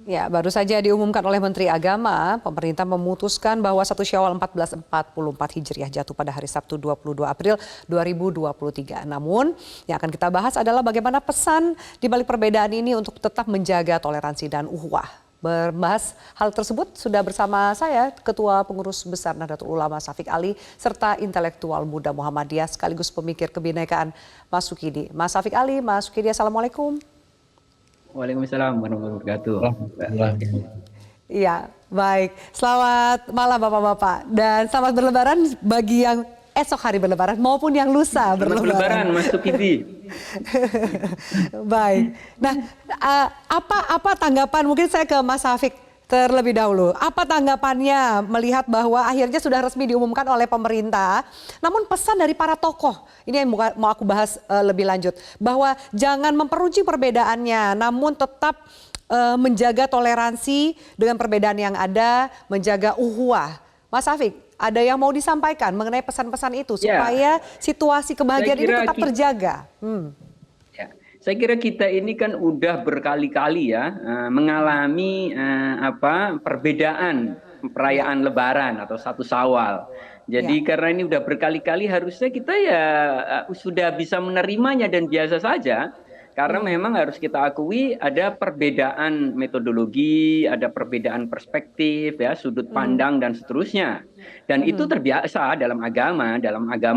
Ya, baru saja diumumkan oleh Menteri Agama, pemerintah memutuskan bahwa 1 Syawal 1444 Hijriah jatuh pada hari Sabtu 22 April 2023. Namun, yang akan kita bahas adalah bagaimana pesan di balik perbedaan ini untuk tetap menjaga toleransi dan ukhuwah. Membahas hal tersebut sudah bersama saya, Ketua Pengurus Besar Nahdlatul Ulama Syafiq Ali, serta intelektual muda Muhammadiyah sekaligus pemikir kebinekaan Mas Sukidi. Mas Syafiq Ali, Mas Sukidi, Assalamualaikum. Waalaikumsalam warahmatullahi wabarakatuh. Alhamdulillah. Iya, baik. Selamat malam Bapak-Bapak. Dan selamat berlebaran bagi yang esok hari berlebaran maupun yang lusa Selamat berlebaran, berlebaran. Mas Sukidi. Baik. Nah, apa tanggapan, mungkin saya ke Mas Syafiq terlebih dahulu. Apa tanggapannya melihat bahwa akhirnya sudah resmi diumumkan oleh pemerintah, namun pesan dari para tokoh, ini yang mau aku bahas lebih lanjut, bahwa jangan memperuncing perbedaannya, namun tetap menjaga toleransi dengan perbedaan yang ada, menjaga ukhuwah. Mas Syafiq, ada yang mau disampaikan mengenai pesan-pesan itu Ya, supaya situasi saya kebahagiaan ini kira tetap terjaga? ya, saya kira kita ini kan udah berkali-kali ya mengalami perbedaan Ya, perayaan Lebaran atau 1 Syawal. ya. Jadi karena ini udah berkali-kali harusnya kita ya sudah bisa menerimanya dan biasa saja. Karena memang harus kita akui ada perbedaan metodologi, ada perbedaan perspektif, ya, sudut Mhm, pandang dan seterusnya. Dan itu mhm, terbiasa dalam agama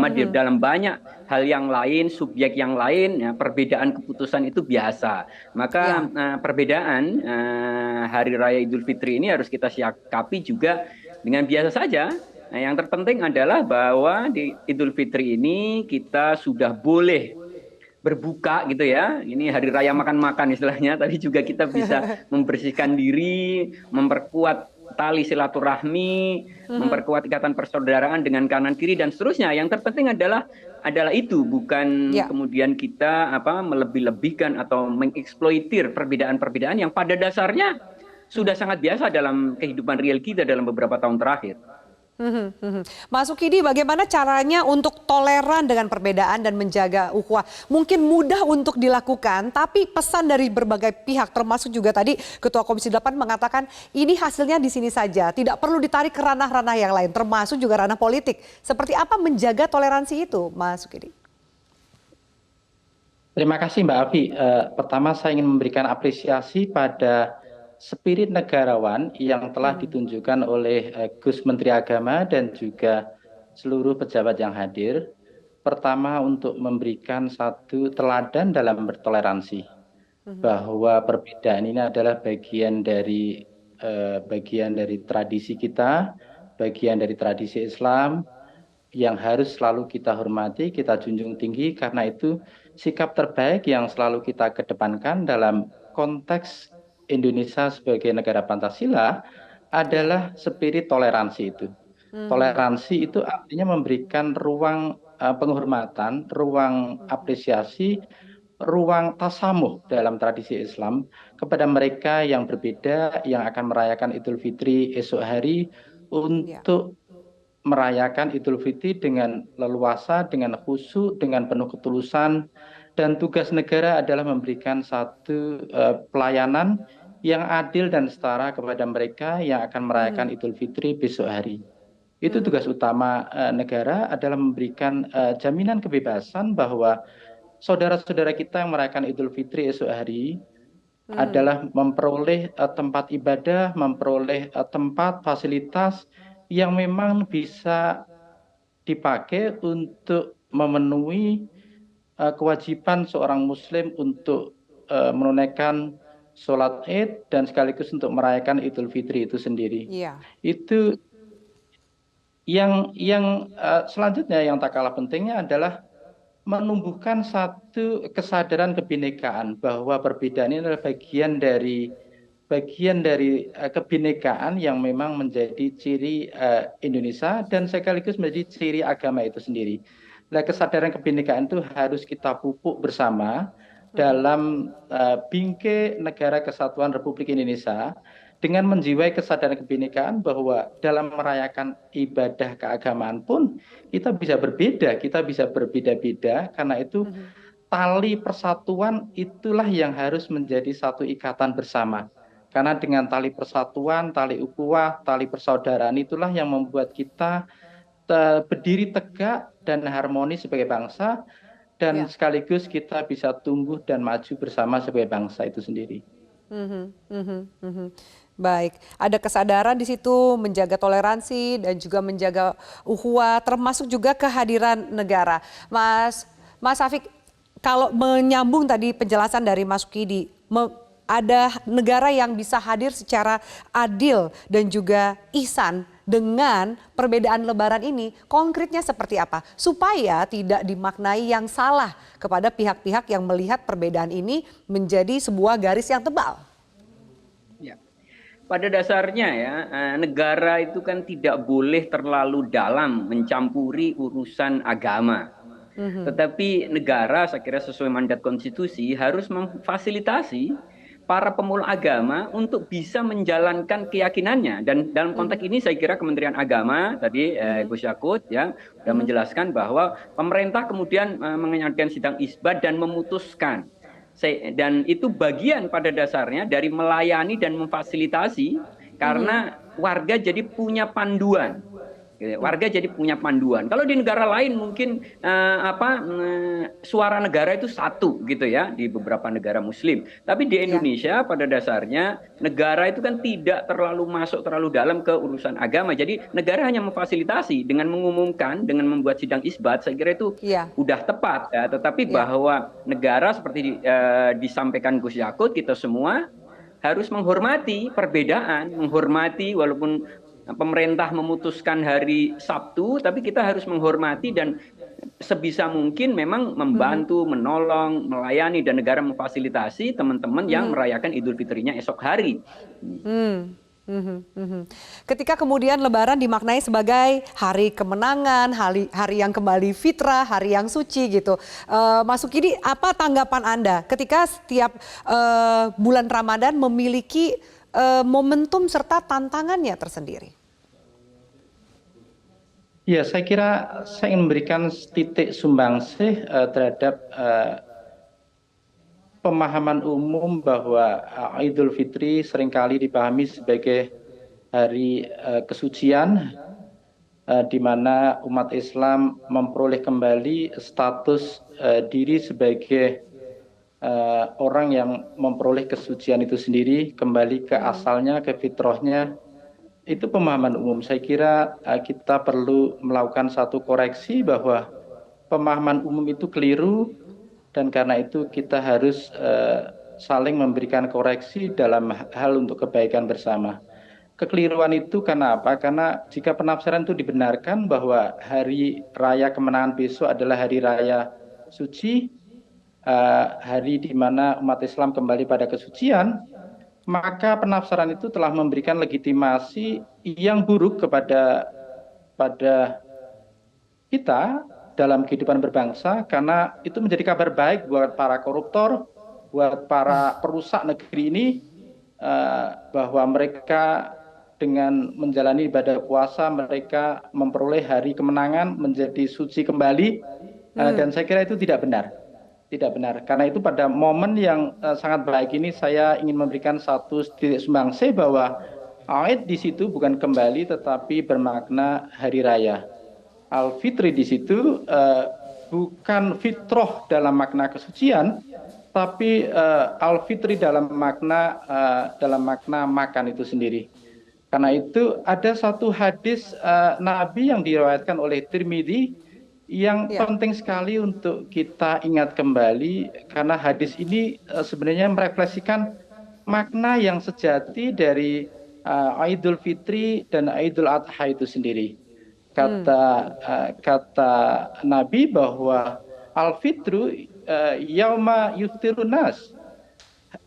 di mhm. dalam banyak hal yang lain, subjek yang lain, ya, perbedaan keputusan itu biasa. Maka Ya. perbedaan Hari Raya Idul Fitri ini harus kita sikapi juga dengan biasa saja. Nah, yang terpenting adalah bahwa di Idul Fitri ini kita sudah boleh berbuka gitu ya. Ini hari raya makan-makan istilahnya, tapi juga kita bisa membersihkan diri, memperkuat tali silaturahmi, Mhm. memperkuat ikatan persaudaraan dengan kanan kiri dan seterusnya. Yang terpenting adalah itu, bukan Ya. kemudian kita melebih-lebihkan atau mengeksploitir perbedaan-perbedaan yang pada dasarnya sudah Mhm. sangat biasa dalam kehidupan real kita dalam beberapa tahun terakhir. Mhm, mhm. Mas Sukidi, bagaimana caranya untuk toleran dengan perbedaan dan menjaga ukhuwah? Mungkin mudah untuk dilakukan, tapi pesan dari berbagai pihak, termasuk juga tadi Ketua Komisi 8 mengatakan ini hasilnya di sini saja, tidak perlu ditarik ke ranah-ranah yang lain, termasuk juga ranah politik. Seperti apa menjaga toleransi itu, Mas Sukidi? Terima kasih Mbak Avi. Pertama saya ingin memberikan apresiasi pada spirit negarawan yang telah Mhm. ditunjukkan oleh Gus Menteri Agama dan juga seluruh pejabat yang hadir. Pertama untuk memberikan satu teladan dalam bertoleransi, Mhm. bahwa perbedaan ini adalah bagian dari tradisi kita, bagian dari tradisi Islam, yang harus selalu kita hormati, kita junjung tinggi, karena itu sikap terbaik yang selalu kita kedepankan dalam konteks Indonesia sebagai negara Pancasila Ya. adalah spirit toleransi itu. Mhm. Toleransi itu artinya memberikan ruang penghormatan, ruang apresiasi, ruang tasamuh dalam tradisi Islam kepada mereka yang berbeda yang akan merayakan Idul Fitri esok hari, Ya. untuk merayakan Idul Fitri dengan leluasa, dengan khusyuk, dengan penuh ketulusan, dan tugas negara adalah memberikan satu pelayanan yang adil dan setara kepada mereka yang akan merayakan Mhm. Idul Fitri besok hari. Itu Mhm. tugas utama negara adalah memberikan jaminan kebebasan bahwa saudara-saudara kita yang merayakan Idul Fitri esok hari Mhm. adalah memperoleh tempat ibadah, memperoleh tempat fasilitas yang memang bisa dipakai untuk memenuhi kewajiban seorang muslim untuk menunaikan sholat Id dan sekaligus untuk merayakan Idul Fitri itu sendiri. Iya. Itu yang selanjutnya yang tak kalah pentingnya adalah menumbuhkan satu kesadaran kebinekaan bahwa perbedaan ini adalah bagian dari kebinekaan yang memang menjadi ciri Indonesia dan sekaligus menjadi ciri agama itu sendiri. Nah, kesadaran kebinekaan itu harus kita pupuk bersama Mhm. dalam bingkai Negara Kesatuan Republik Indonesia dengan menjiwai kesadaran kebinekaan bahwa dalam merayakan ibadah keagamaan pun kita bisa berbeda, kita bisa berbeda-beda, karena itu Mhm. tali persatuan itulah yang harus menjadi satu ikatan bersama. Karena dengan tali persatuan, tali ukhuwah, tali persaudaraan itulah yang membuat kita berdiri tegak dan harmoni sebagai bangsa, dan Ya. sekaligus kita bisa tumbuh dan maju bersama sebagai bangsa itu sendiri. Mhm, mhm, mhm. Baik, ada kesadaran di situ menjaga toleransi dan juga menjaga ukhuwah, termasuk juga kehadiran negara. Mas Hafik, kalau menyambung tadi penjelasan dari Mas Kidi, ada negara yang bisa hadir secara adil dan juga ihsan dengan perbedaan Lebaran ini, konkretnya seperti apa? Supaya tidak dimaknai yang salah kepada pihak-pihak yang melihat perbedaan ini menjadi sebuah garis yang tebal. Ya. Pada dasarnya ya, negara itu kan tidak boleh terlalu dalam mencampuri urusan agama. Tetapi negara, saya kira sesuai mandat konstitusi, harus memfasilitasi para pemeluk agama untuk bisa menjalankan keyakinannya. Dan dalam konteks ini saya kira Kementerian Agama tadi Gus Yakut ya sudah menjelaskan bahwa pemerintah kemudian mengadakan sidang isbat dan memutuskan. Dan itu bagian pada dasarnya dari melayani dan memfasilitasi karena warga jadi punya panduan. Warga jadi punya panduan. Kalau di negara lain mungkin suara negara itu satu gitu ya di beberapa negara Muslim. Tapi di Indonesia pada dasarnya negara itu kan tidak terlalu masuk terlalu dalam ke urusan agama. Jadi negara hanya memfasilitasi dengan mengumumkan, dengan membuat sidang isbat. Saya kira itu udah tepat. Ya. Tetapi bahwa negara seperti disampaikan Gus Yakut, kita semua harus menghormati perbedaan, menghormati walaupun pemerintah memutuskan hari Sabtu, tapi kita harus menghormati dan sebisa mungkin memang membantu, menolong, melayani dan negara memfasilitasi teman-teman yang merayakan Idul Fitrinya esok hari. Ketika kemudian Lebaran dimaknai sebagai hari kemenangan, hari yang kembali fitrah, hari yang suci gitu. Mas Sukidi, apa tanggapan Anda ketika setiap bulan Ramadan memiliki momentum serta tantangannya tersendiri? Ya, saya kira saya ingin memberikan titik sumbangsih terhadap pemahaman umum bahwa Idul Fitri seringkali dipahami sebagai hari kesucian, di mana umat Islam memperoleh kembali status diri sebagai orang yang memperoleh kesucian itu sendiri, kembali ke asalnya, ke fitrahnya. Itu pemahaman umum. Saya kira kita perlu melakukan satu koreksi bahwa pemahaman umum itu keliru, dan karena itu kita harus saling memberikan koreksi dalam hal untuk kebaikan bersama. Kekeliruan itu karena apa? Karena jika penafsiran itu dibenarkan bahwa hari raya kemenangan besok adalah hari raya suci, hari di mana umat Islam kembali pada kesucian, maka penafsiran itu telah memberikan legitimasi yang buruk kepada kita dalam kehidupan berbangsa, karena itu menjadi kabar baik buat para koruptor, buat para perusak negeri ini, bahwa mereka dengan menjalani ibadah puasa mereka memperoleh hari kemenangan, menjadi suci kembali, dan saya kira itu tidak benar. Tidak benar. Karena itu pada momen yang sangat baik ini saya ingin memberikan satu titik sumbangsih bahwa Aid di situ bukan kembali tetapi bermakna hari raya. Al-Fitri di situ bukan fitrah dalam makna kesucian, tapi Al-Fitri dalam makna makan itu sendiri. Karena itu ada satu hadis Nabi yang diriwayatkan oleh Tirmidzi yang penting sekali untuk kita ingat kembali, karena hadis ini sebenarnya merefleksikan makna yang sejati dari Idul Fitri dan Idul Adha itu sendiri. Kata Nabi bahwa Al-Fitru yauma yuftirun nas.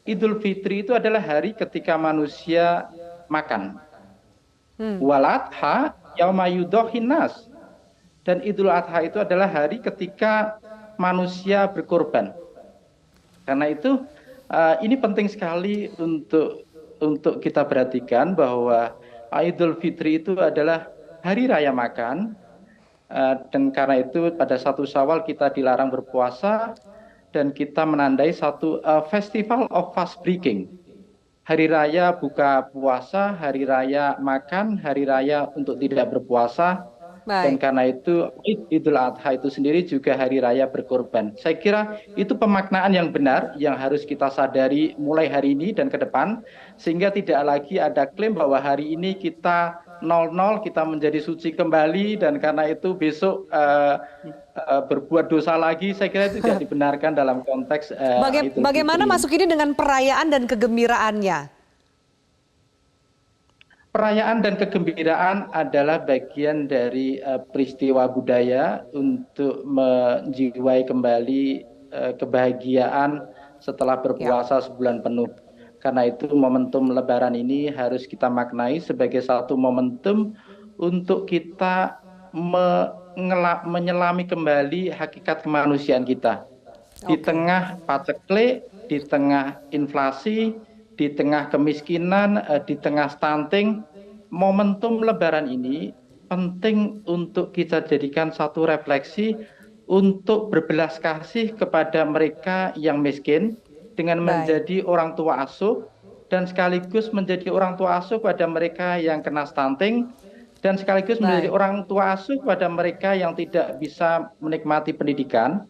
Idul Fitri itu adalah hari ketika manusia makan. Wal Adha yauma yudhohin nas. Dan Idul Adha itu adalah hari ketika manusia berkorban. Karena itu ini penting sekali untuk kita perhatikan bahwa Idul Fitri itu adalah hari raya makan, dan karena itu pada 1 Syawal kita dilarang berpuasa dan kita menandai satu festival of fast breaking. hari raya buka puasa, hari raya makan, hari raya untuk tidak berpuasa, dan Baik. karena itu Idul Adha itu sendiri juga hari raya berkorban. Saya kira itu pemaknaan yang benar yang harus kita sadari mulai hari ini dan ke depan, sehingga tidak lagi ada klaim bahwa hari ini kita 00, kita menjadi suci kembali, dan karena itu besok berbuat dosa lagi. Saya kira itu tidak dibenarkan dalam konteks Idul Bagaimana Fitri. masuk ini dengan perayaan dan kegembiraannya? Perayaan dan kegembiraan adalah bagian dari peristiwa budaya untuk menjiwai kembali kebahagiaan setelah Ya, berpuasa sebulan penuh. Karena itu momentum Lebaran ini harus kita maknai sebagai satu momentum untuk kita menyelami kembali hakikat kemanusiaan kita. Di oke. tengah paceklik, di tengah inflasi, di tengah kemiskinan, di tengah stunting, momentum Lebaran ini penting untuk kita jadikan satu refleksi untuk berbelas kasih kepada mereka yang miskin dengan Baik, menjadi orang tua asuh, dan sekaligus menjadi orang tua asuh pada mereka yang kena stunting, dan sekaligus menjadi baik. orang tua asuh pada mereka yang tidak bisa menikmati pendidikan.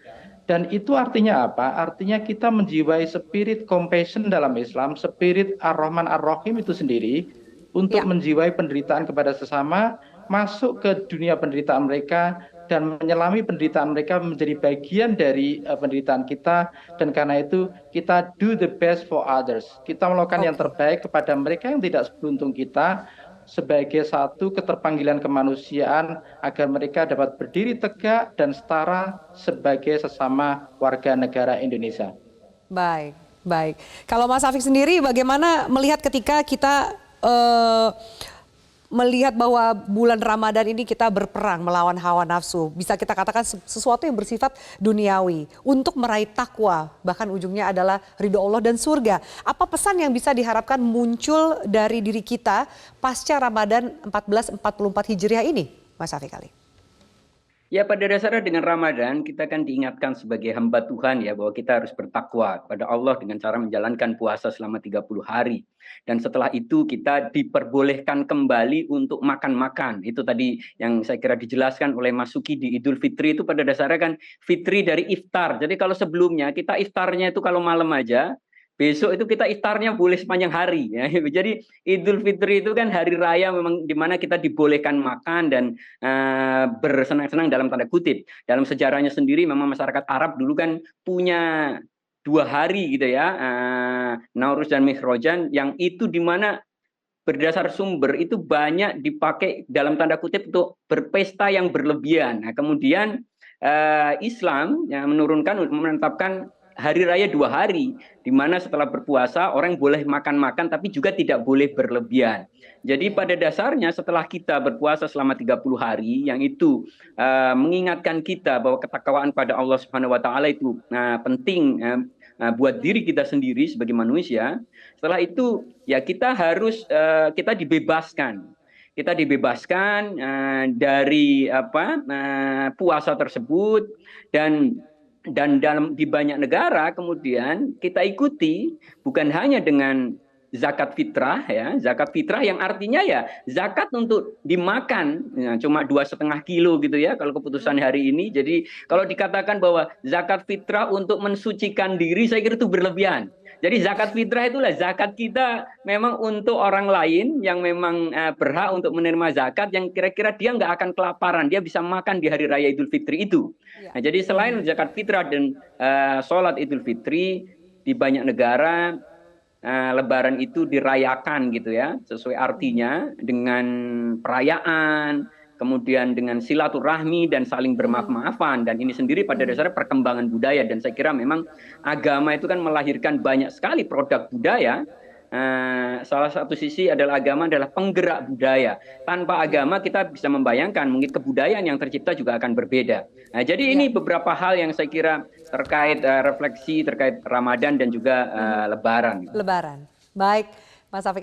Dan itu artinya apa? Artinya kita menjiwai spirit compassion dalam Islam, spirit Ar-Rahman Ar-Rahim itu sendiri, untuk Ya, menjiwai penderitaan kepada sesama, masuk ke dunia penderitaan mereka, dan menyelami penderitaan mereka menjadi bagian dari penderitaan kita. Dan karena itu kita do the best for others. Kita melakukan yang oke. terbaik kepada mereka yang tidak seberuntung kita, sebagai satu keterpanggilan kemanusiaan agar mereka dapat berdiri tegak dan setara sebagai sesama warga negara Indonesia. Baik, baik. Kalau Mas Afik sendiri bagaimana melihat ketika kita eh, melihat bahwa bulan Ramadan ini kita berperang melawan hawa nafsu, bisa kita katakan sesuatu yang bersifat duniawi untuk meraih takwa, bahkan ujungnya adalah ridho Allah dan surga. Apa pesan yang bisa diharapkan muncul dari diri kita pasca Ramadan 1444 Hijriah ini, Mas Afik Ali? Ya, pada dasarnya dengan Ramadan kita kan diingatkan sebagai hamba Tuhan ya, bahwa kita harus bertakwa kepada Allah dengan cara menjalankan puasa selama 30 hari. Dan setelah itu kita diperbolehkan kembali untuk makan-makan. Itu tadi yang saya kira dijelaskan oleh Mas Suki di Idul Fitri, itu pada dasarnya kan fitri dari iftar. Jadi kalau sebelumnya kita iftarnya itu kalau malam aja, besok itu kita iftarnya boleh sepanjang hari ya. Jadi Idul Fitri itu kan hari raya memang di mana kita dibolehkan makan dan bersenang-senang dalam tanda kutip. Dalam sejarahnya sendiri memang masyarakat Arab dulu kan punya 2 hari gitu ya, Nauruz dan Mihrojan, yang itu di mana berdasar sumber itu banyak dipakai dalam tanda kutip untuk berpesta yang berlebihan. Nah, kemudian Islam yang menetapkan hari raya 2 hari, di mana setelah berpuasa orang boleh makan-makan tapi juga tidak boleh berlebihan. Jadi pada dasarnya setelah kita berpuasa selama 30 hari, yang itu mengingatkan kita bahwa ketakwaan pada Allah Subhanahu wa taala itu penting buat diri kita sendiri sebagai manusia. Setelah itu ya kita harus kita dibebaskan. Kita dibebaskan dari puasa tersebut, dan dalam di banyak negara kemudian kita ikuti bukan hanya dengan zakat fitrah ya, zakat fitrah yang artinya ya zakat untuk dimakan ya, cuma 2,5 kilo gitu ya kalau keputusan hari ini. Jadi kalau dikatakan bahwa zakat fitrah untuk mensucikan diri, saya kira itu berlebihan. Jadi zakat fitrah itulah zakat kita memang untuk orang lain yang memang berhak untuk menerima zakat, yang kira-kira dia nggak akan kelaparan, dia bisa makan di hari raya Idul Fitri itu. Ya. Nah, jadi selain zakat fitrah dan sholat Idul Fitri, di banyak negara Lebaran itu dirayakan gitu ya, sesuai artinya dengan perayaan, kemudian dengan silaturahmi dan saling bermaaf-maafan. Dan ini sendiri pada dasarnya perkembangan budaya, dan saya kira memang agama itu kan melahirkan banyak sekali produk budaya. Salah satu sisi adalah agama adalah penggerak budaya. Tanpa agama kita bisa membayangkan mungkin kebudayaan yang tercipta juga akan berbeda. Nah, jadi Ya. ini beberapa hal yang saya kira terkait refleksi terkait Ramadan dan juga Lebaran. Lebaran. Baik, Mas Afik